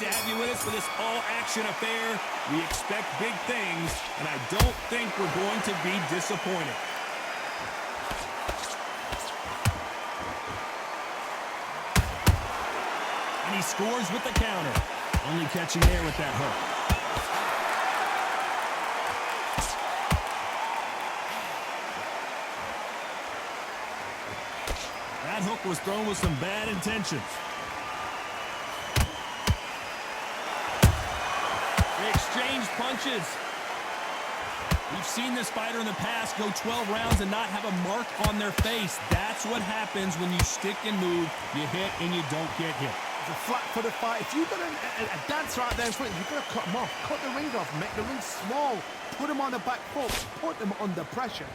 to have you with us for this all-action affair. We expect big things, and I don't think we're going to be disappointed. And he scores with the counter. Only catching air with that hook. That hook was thrown with some bad intentions. They exchange punches. We've seen this fighter in the past go 12 rounds and not have a mark on their face. That's what happens when you stick and move. You hit and you don't get hit. It's a flat-footed fight. If you've got a dancer out there in front, you've got to cut them off. Cut the ring off. Make the ring small. Put them on the back foot. Put them under pressure.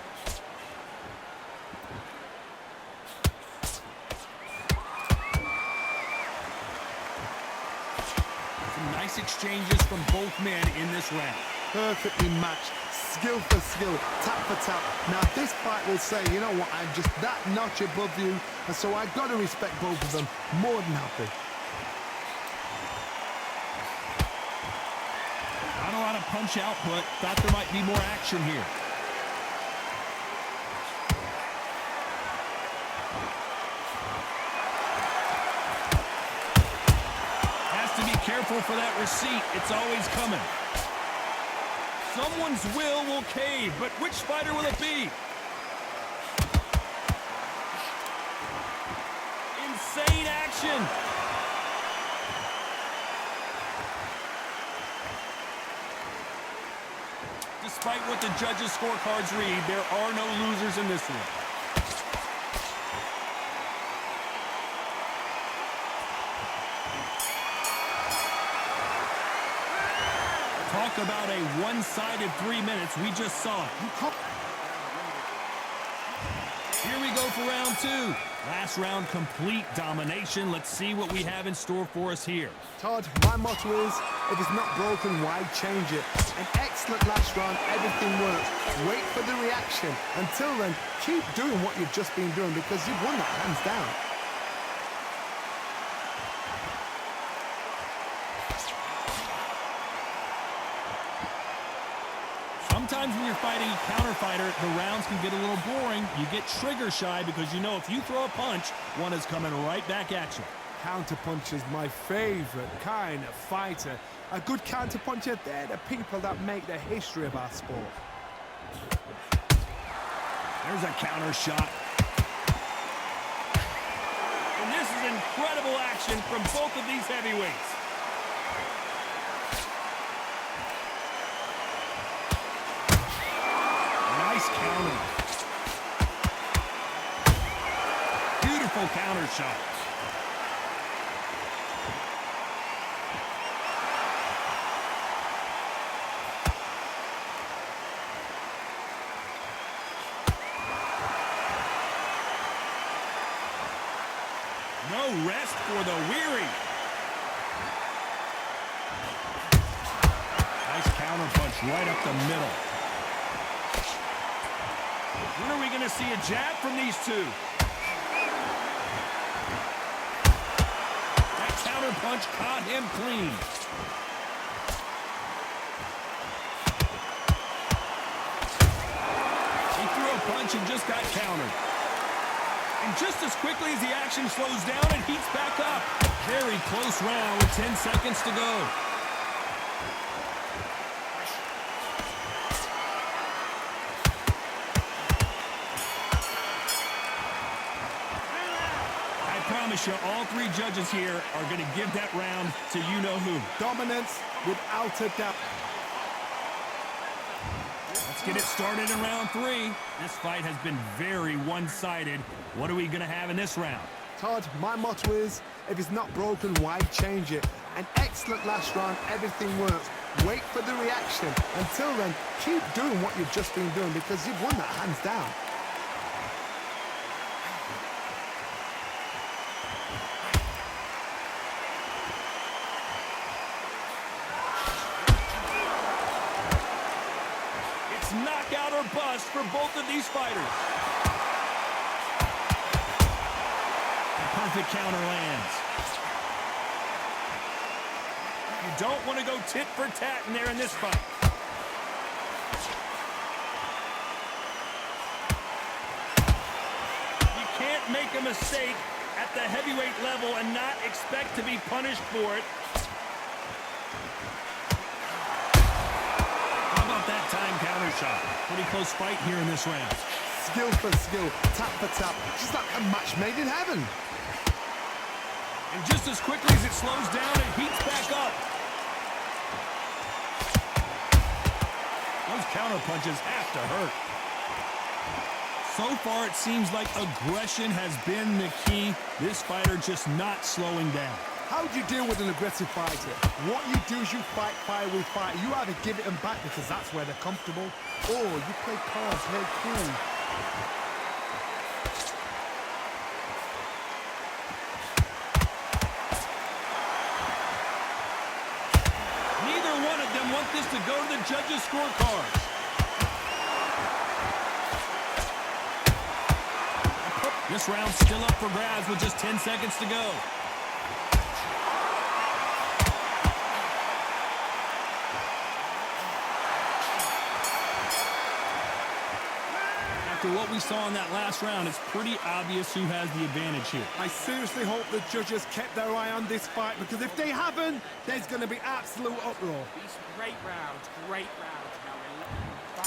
Some nice exchanges from both men in this round. Perfectly matched. Skill for skill, tap for tap. Now this fight will say, you know what, I'm just that notch above you, and so I've got to respect both of them. More than happy. Not a lot of punch output. Thought there might be more action here. Has to be careful for that receipt. It's always coming. Someone's will cave, but which fighter will it be? Insane action. Despite what the judges' scorecards read, there are no losers in this one. Talk about a one-sided 3 minutes. We just saw it. Here we go for round two. Last round, complete domination. Let's see what we have in store for us here. Todd, my motto is, if it's not broken, why change it? An excellent last round, everything works. Wait for the reaction. Until then, keep doing what you've just been doing because you've won that hands down. Sometimes when you're fighting a counter fighter, the rounds can get a little boring. You get trigger shy because you know if you throw a punch, one is coming right back at you. Counter puncher's my favorite kind of fighter. A good counter puncher, they're the people that make the history of our sport. There's a counter shot. And this is incredible action from both of these heavyweights. Nice counter. Beautiful counter shot. No rest for the weary. Nice counter punch right up the middle. When are we going to see a jab from these two? That counter punch caught him clean. He threw a punch and just got countered. And just as quickly as the action slows down, it heats back up. Very close round with 10 seconds to go. You, all three judges here are going to give that round to you-know-who. Dominance without a doubt. Let's get it started in round three. This fight has been very one-sided. What are we going to have in this round? Todd, my motto is, if it's not broken, why change it? An excellent last round, everything works. Wait for the reaction. Until then, keep doing what you've just been doing because you've won that hands down. Knockout or bust for both of these fighters. A perfect counter lands. You don't want to go tit for tat in there in this fight. You can't make a mistake at the heavyweight level and not expect to be punished for it. How about that time counter shot? Pretty close fight here in this round. Skill for skill, tap for tap, just like a match made in heaven. And just as quickly as it slows down, it heats back up. Those counter punches have to hurt. So far, it seems like aggression has been the key. This fighter just not slowing down. How do you deal with an aggressive fighter? What you do is you fight fire with fire. You either give it them back because that's where they're comfortable, or you play cards very cool. Neither one of them want this to go to the judges' scorecards. This round's still up for grabs with just 10 seconds to go. After what we saw in that last round, it's pretty obvious who has the advantage here. I seriously hope the judges kept their eye on this fight, because if they haven't, there's going to be absolute uproar. These great rounds, Gary.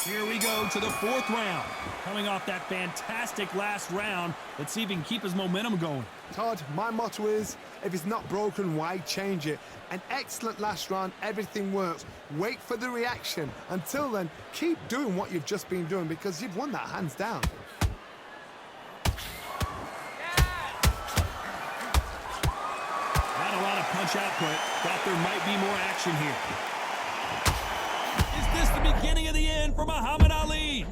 Here we go to the fourth round. Coming off that fantastic last round, let's see if he can keep his momentum going. Todd, my motto is, if it's not broken, why change it? An excellent last round, everything works. Wait for the reaction. Until then, keep doing what you've just been doing, because you've won that hands down. Not a lot of punch output. Thought there might be more action here. Is this the beginning of the end for Muhammad Ali?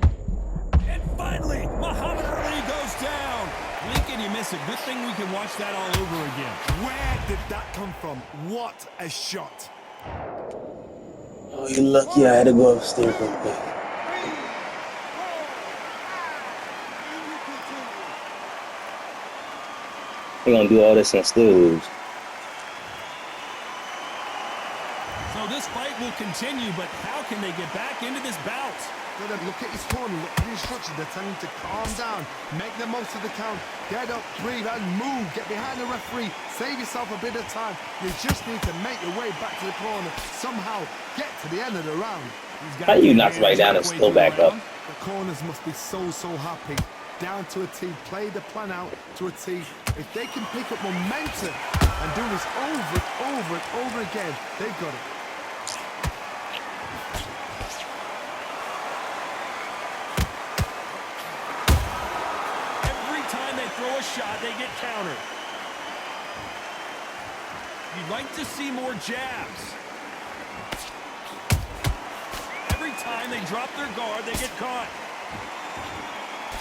And finally, Muhammad Ali goes down. Lincoln, you miss it. Good thing we can watch that all over again. Where did that come from? What a shot. Oh, you're lucky I had to go upstairs real quick. They're gonna do all this and still lose. So this fight will continue, but how can they get back into this bout? Look at his corner, look at the instructions. They're telling him to calm down, make the most of the count, get up, breathe, and move. Get behind the referee, save yourself a bit of time. You just need to make your way back to the corner, somehow get to the end of the round. How do you knock somebody down and still back up? The corners must be so happy. Down to a T, play the plan out to a T. If they can pick up momentum and do this over and over again, they've got it. Throw a shot, they get countered. You'd like to see more jabs. Every time they drop their guard, they get caught.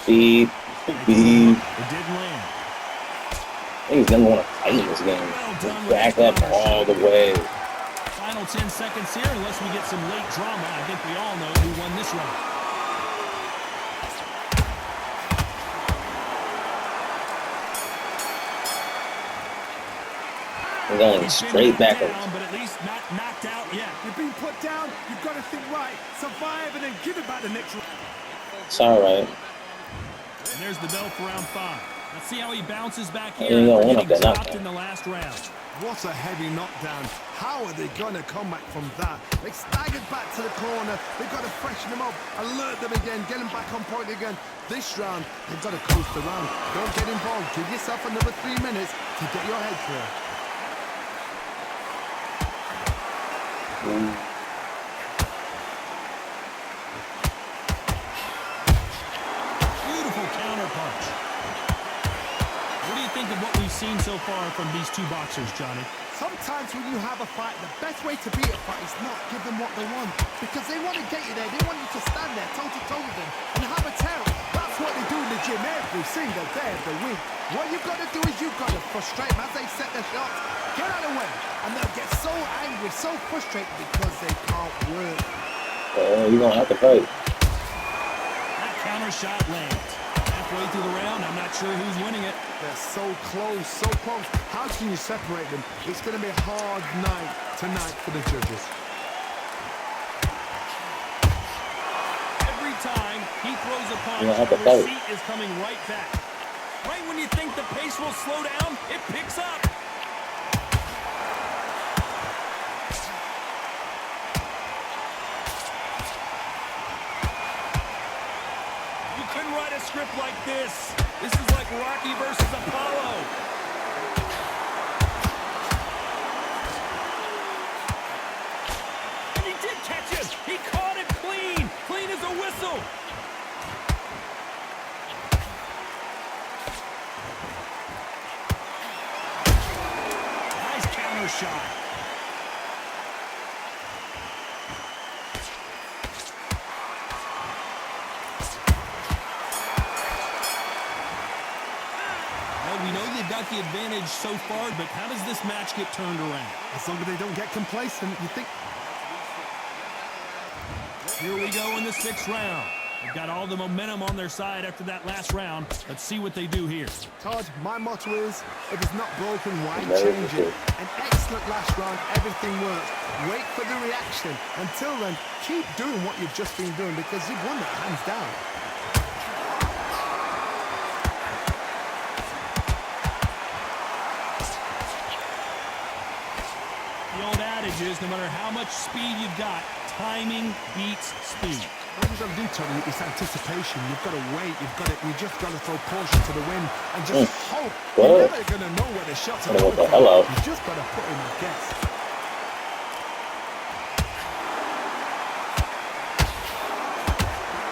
Beep. It didn't land. I think he's gonna want to fight in this game. Just back up all the way. Final 10 seconds here, unless we get some late drama. I think we all know who won this round. We're going straight backwards. But at least not knocked out yet. You've been put down, you've got to think right, survive, and then give it back the next round. It's all right. And there's the bell for round 5. Let's see how he bounces back Yeah, here you don't after want getting that dropped knockdown. in the last round. What a heavy knockdown. How are they going to come back from that? They staggered back to the corner. They've got to freshen them up, alert them again, get them back on point again. This round, they've got to coast the round. Don't get involved. Give yourself another 3 minutes to get your head clear. Beautiful counter punch. What do you think of what we've seen so far from these two boxers, Johnny? Sometimes when you have a fight, the best way to beat a fight is not give them what they want, because they want to get you there. They want you to stand there toe-to-toe with them and have a tell. That's what they do in the gym every single day of the week. What you've got to do is you've got to frustrate them as they set their shots. Get out of the way, and they'll get so angry, so frustrated because they can't work. You're going to have to fight. That counter shot lands. Halfway through the round, I'm not sure who's winning it. They're so close, so close. How can you separate them? It's going to be a hard night tonight for the judges. Every time he throws a punch, You don't have to the fight. receipt is coming right back. Right when you think the pace will slow down, it picks up. You couldn't write a script like this. This is like Rocky versus Apollo. And he did catch it. He caught it clean. Clean as a whistle. Nice counter shot. Well, we know they've got the advantage so far, but how does this match get turned around? As long as they don't get complacent, you think... Here we go in the 6th round. They've got all the momentum on their side after that last round. Let's see what they do here. Todd, my motto is, if it's not broken, why Very change good. it? An excellent last round, everything works. Wait for the reaction. Until then, keep doing what you've just been doing because you've won that hands down. The old adage is, no matter how much speed you've got, timing beats speed. What you've got to do, Tony, is anticipation. You've got to wait. You just got to throw caution to the wind and just hope. Whoa. You're never going to know where the shots are What coming the hell? from. You just got to put in a guess.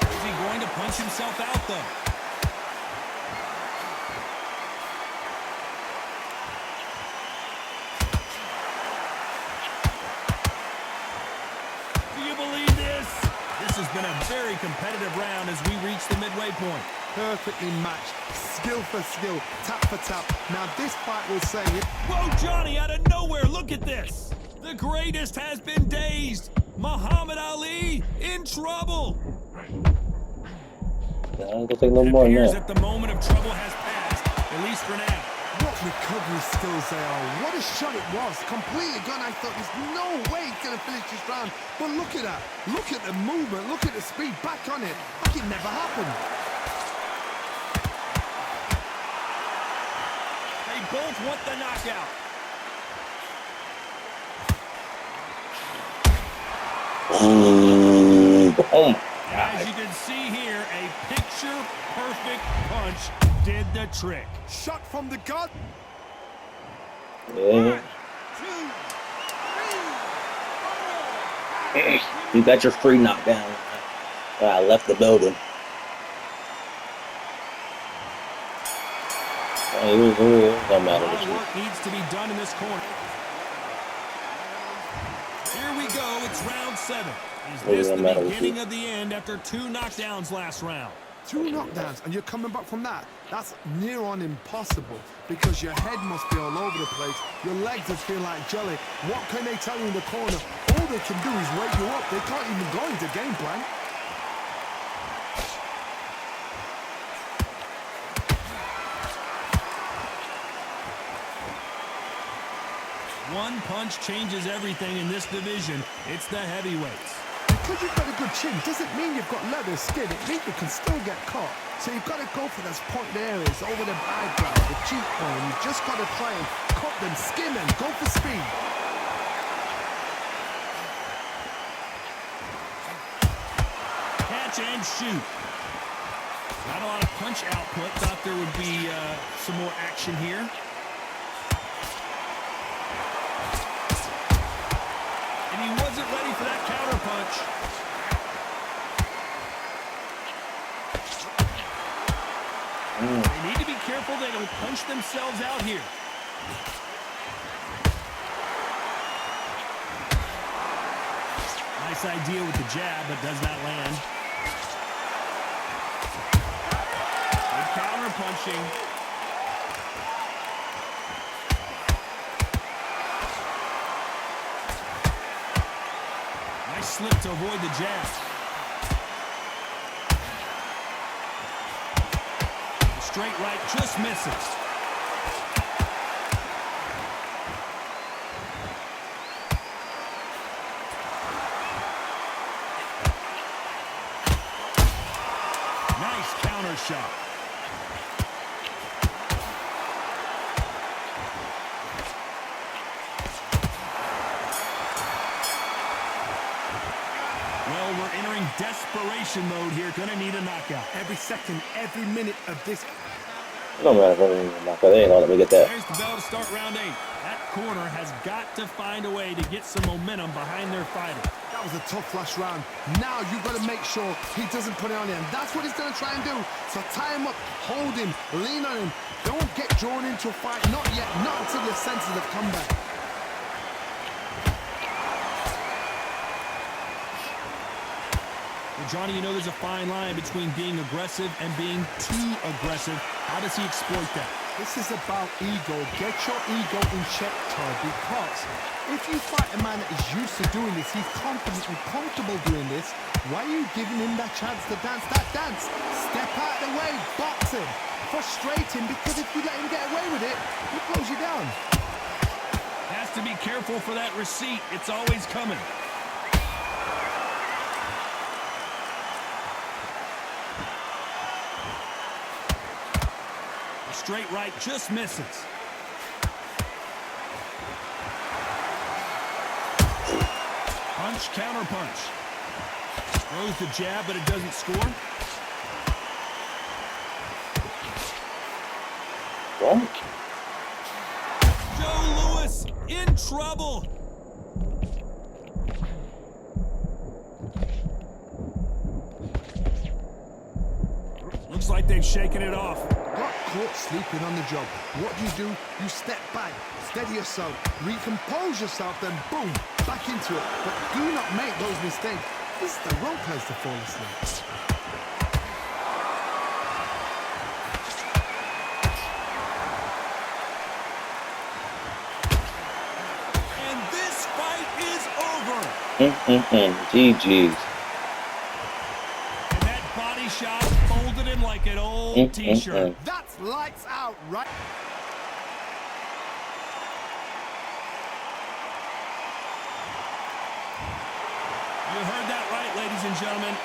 Is he going to punch himself out, though? Do you believe this? This has been a very competitive round as we reach the midway point. Perfectly matched. Skill for skill. Tap for tap. Now this fight will say it. Whoa, Johnny, out of nowhere, look at this. The greatest has been dazed. Muhammad Ali in trouble. I'm gonna take no more than Appears that. that the moment of trouble has passed, at least for now. What recovery skills they are. What a shot it was. Completely gone. I thought there's no way he's going to finish this round. But look at that. Look at the movement. Look at the speed. Back on it. Like it never happened. They both want the knockout. Oh my As you God. can see here, a picture-perfect punch did the trick. Shot from the gut. Yeah. You got your free knockdown. I left the building. Don't matter. A lot of work needs to be done in this corner. Here we go. It's round 7. Is this the beginning of the end after 2 knockdowns last round? 2 knockdowns and you're coming back from that. That's near on impossible because your head must be all over the place. Your legs would feel like jelly. What can they tell you in the corner? All they can do is wake you up. They can't even go into game plan. One punch changes everything in this division. It's the heavyweights. Because you've got a good chin doesn't mean you've got leather skin. It means you can still get caught. So you've got to go for those point areas over the eyebrow, the cheekbone. You've just got to try and cut them, skin them, go for speed. Catch and shoot. Not a lot of punch output. Thought there would be some more action here. And he wasn't ready for that counter punch. They need to be careful they don't punch themselves out here. Nice idea with the jab, but does not land. Good counter punching. Nice slip to avoid the jab. The straight right just misses. first shot. Well, we're entering desperation mode here. Gonna need a knockout. Every second, every minute of this. No matter if I'm not gonna let me get that. There's the bell to start round 8. That corner has got to find a way to get some momentum behind their fighter. That was a tough last round. Now you've got to make sure he doesn't put it on him. That's what he's going to try and do. So tie him up, hold him, lean on him. Don't get drawn into a fight. Not yet. Not until your senses have come back. Well, Johnny, you know there's a fine line between being aggressive and being too aggressive. How does he exploit that? This is about ego. Get your ego in check, Todd, because if you fight a man that is used to doing this, he's confident and comfortable doing this, why are you giving him that chance to dance that dance? Step out of the way, box him, frustrate him, because if you let him get away with it, he close you down. Has to be careful for that receipt. It's always coming. Straight right just misses. Punch, counter punch. Throws the jab, but it doesn't score. What? Joe Louis in trouble. Looks like they've shaken it off. Got caught sleeping on the job. What do? You step back, steady yourself, recompose yourself, then boom, back into it. But do not make those mistakes. This is the wrong place to fall asleep. And this fight is over. GG's. And that body shot folded him like an old t-shirt. That's lights out, right? You heard that right, ladies and gentlemen.